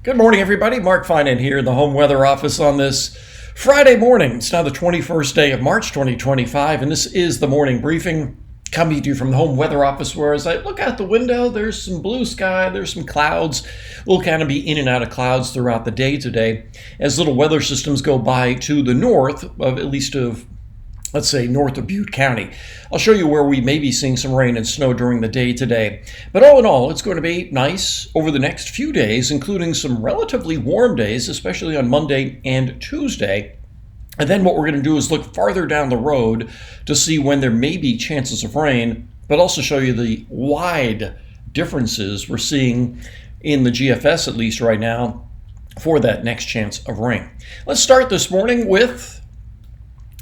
Good morning, everybody. Mark Finan here in the Home Weather Office on this Friday morning. It's now the 21st day of March 2025, and this is the morning briefing coming to you from the Home Weather Office, where as I look out the window, there's some blue sky, there's some clouds. We'll kind of be in and out of clouds throughout the day today as little weather systems go by to the north of at least of let's say north of Butte County. I'll show you where we may be seeing some rain and snow during the day today. But all in all, it's going to be nice over the next few days, including some relatively warm days, especially on Monday and Tuesday. And then what we're going to do is look farther down the road to see when there may be chances of rain, but also show you the wide differences we're seeing in the GFS, at least right now, for that next chance of rain. Let's start this morning with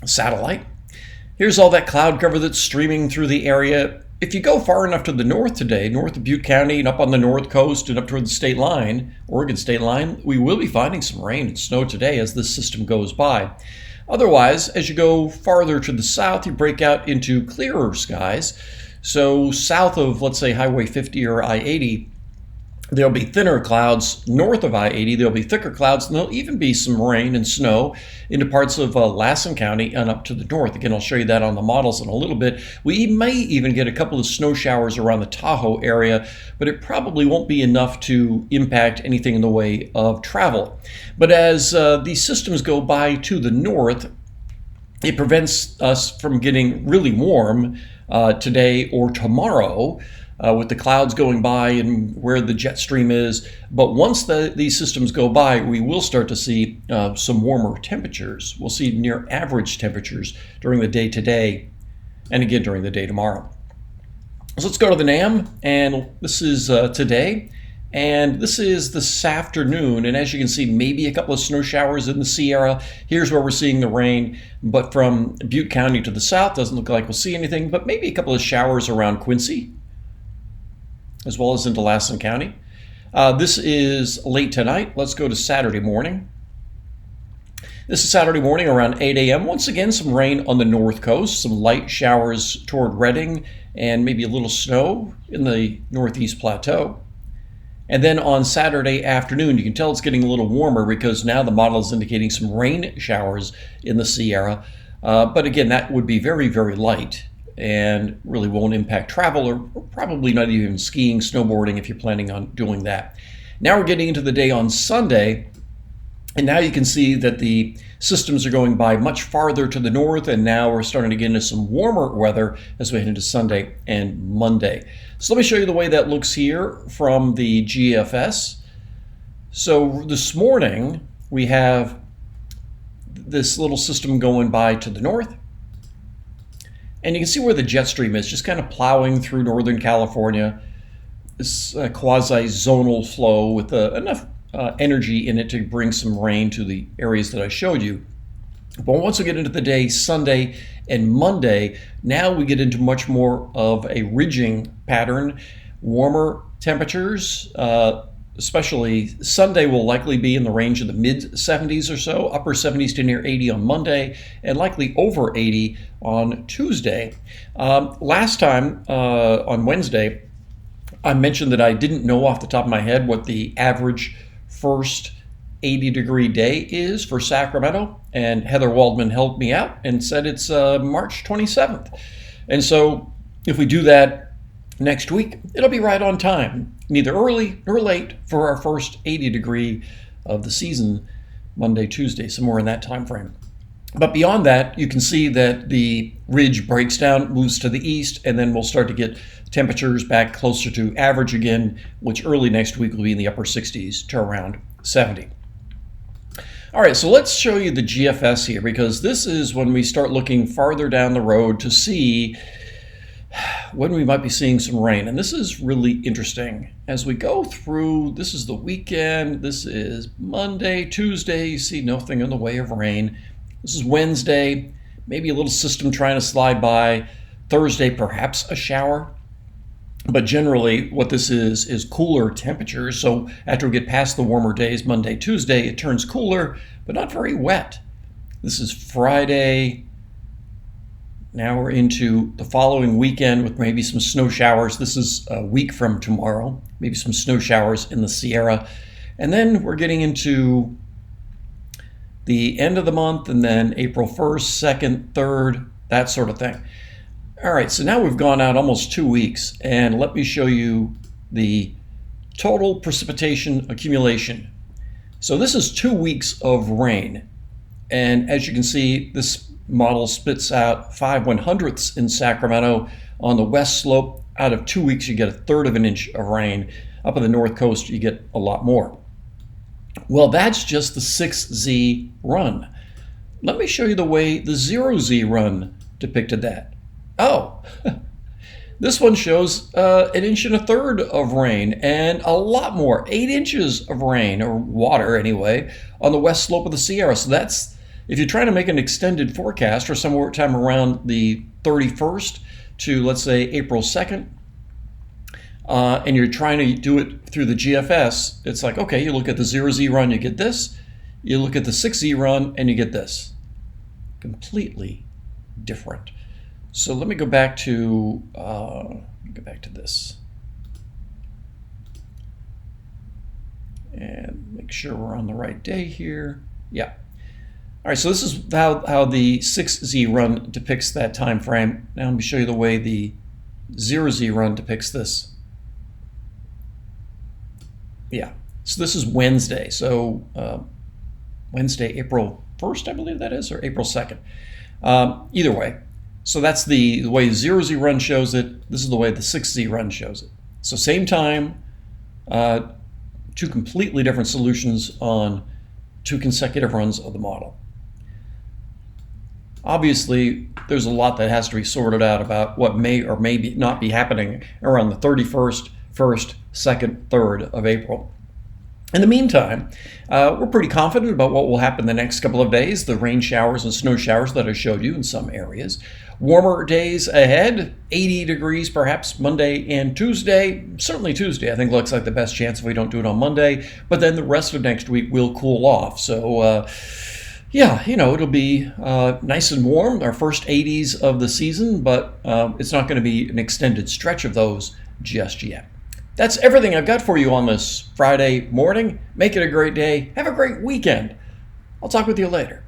satellite. Here's all that cloud cover that's streaming through the area. If you go far enough to the north today, north of Butte County and up on the north coast and up toward the state line, Oregon state line, we will be finding some rain and snow today as this system goes by. Otherwise, as you go farther to the south, you break out into clearer skies. So south of, let's say, Highway 50 or I-80, there'll be thinner clouds. North of I-80, there'll be thicker clouds, and there'll even be some rain and snow into parts of Lassen County and up to the north. Again, I'll show you that on the models in a little bit. We may even get a couple of snow showers around the Tahoe area, but it probably won't be enough to impact anything in the way of travel. But as these systems go by to the north, it prevents us from getting really warm today or tomorrow, with the clouds going by and where the jet stream is. But once these systems go by, we will start to see some warmer temperatures. We'll see near average temperatures during the day today and again during the day tomorrow. So let's go to the NAM, and this is today, and this is this afternoon. And as you can see, maybe a couple of snow showers in the Sierra. Here's where we're seeing the rain, but from Butte County to the south, doesn't look like we'll see anything, but maybe a couple of showers around Quincy, as well as into Lassen County. This is late tonight. Let's go to Saturday morning. This is Saturday morning around 8 a.m. Once again, some rain on the north coast, some light showers toward Redding, and maybe a little snow in the northeast plateau. And then on Saturday afternoon, you can tell it's getting a little warmer because now the model is indicating some rain showers in the Sierra. But again, that would be very, very light and really won't impact travel, or probably not even skiing, snowboarding if you're planning on doing that. Now we're getting into the day on Sunday, and now you can see that the systems are going by much farther to the north, and now we're starting to get into some warmer weather as we head into Sunday and Monday. So let me show you the way that looks here from the GFS. So this morning we have this little system going by to the north. And you can see where the jet stream is, just kind of plowing through Northern California. This quasi-zonal flow with enough energy in it to bring some rain to the areas that I showed you. But once we get into the day, Sunday and Monday, now we get into much more of a ridging pattern, warmer temperatures. Especially Sunday will likely be in the range of the mid-70s or so, upper 70s to near 80 on Monday, and likely over 80 on Tuesday. Last time on Wednesday, I mentioned that I didn't know off the top of my head what the average first 80-degree day is for Sacramento, and Heather Waldman helped me out and said it's March 27th. And so if we do that next week, it'll be right on time, neither early nor late for our first 80-degree of the season, Monday, Tuesday, somewhere in that time frame. But beyond that, you can see that the ridge breaks down, moves to the east, and then we'll start to get temperatures back closer to average again, which early next week will be in the upper 60s to around 70. All right, so let's show you the GFS here, because this is when we start looking farther down the road to see when we might be seeing some rain. And this is really interesting. As we go through, this is the weekend, this is Monday, Tuesday, you see nothing in the way of rain. This is Wednesday, maybe a little system trying to slide by. Thursday, perhaps a shower. But generally, what this is cooler temperatures. So after we get past the warmer days, Monday, Tuesday, it turns cooler, but not very wet. This is Friday. Now we're into the following weekend with maybe some snow showers. This is a week from tomorrow, maybe some snow showers in the Sierra. And then we're getting into the end of the month, and then April 1st, 2nd, 3rd, that sort of thing. All right, so now we've gone out almost 2 weeks, and let me show you the total precipitation accumulation. So this is 2 weeks of rain. And as you can see, this model spits out 5/100ths in Sacramento on the west slope. Out of 2 weeks, you get 1/3 of an inch of rain. Up on the north coast, you get a lot more. Well, that's just the 6Z run. Let me show you the way the 0Z run depicted that. Oh, this one shows 1 1/3 inches of rain and a lot more, 8 inches of rain, or water anyway, on the west slope of the Sierra. So that's, if you're trying to make an extended forecast for somewhere time around the 31st to, let's say, April 2nd, and you're trying to do it through the GFS, it's like, okay, you look at the 0Z run, you get this. You look at the 6Z run, and you get this. Completely different. So let me go back to this. And make sure we're on the right day here. Yeah. All right, so this is how the 6Z run depicts that time frame. Now let me show you the way the 0Z run depicts this. Yeah, so this is Wednesday. So Wednesday, April 1st, I believe that is, or April 2nd. Either way. So that's the way the 0Z run shows it. This is the way the 6Z run shows it. So same time, 2 completely different solutions on 2 consecutive runs of the model. Obviously, there's a lot that has to be sorted out about what may or may not be happening around the 31st, 1st, 2nd, 3rd of April. In the meantime, we're pretty confident about what will happen the next couple of days, the rain showers and snow showers that I showed you in some areas. Warmer days ahead, 80 degrees perhaps Monday and Tuesday. Certainly Tuesday, I think, looks like the best chance if we don't do it on Monday. But then the rest of next week will cool off. So, yeah, you know, it'll be nice and warm, our first 80s of the season, but it's not going to be an extended stretch of those just yet. That's everything I've got for you on this Friday morning. Make it a great day. Have a great weekend. I'll talk with you later.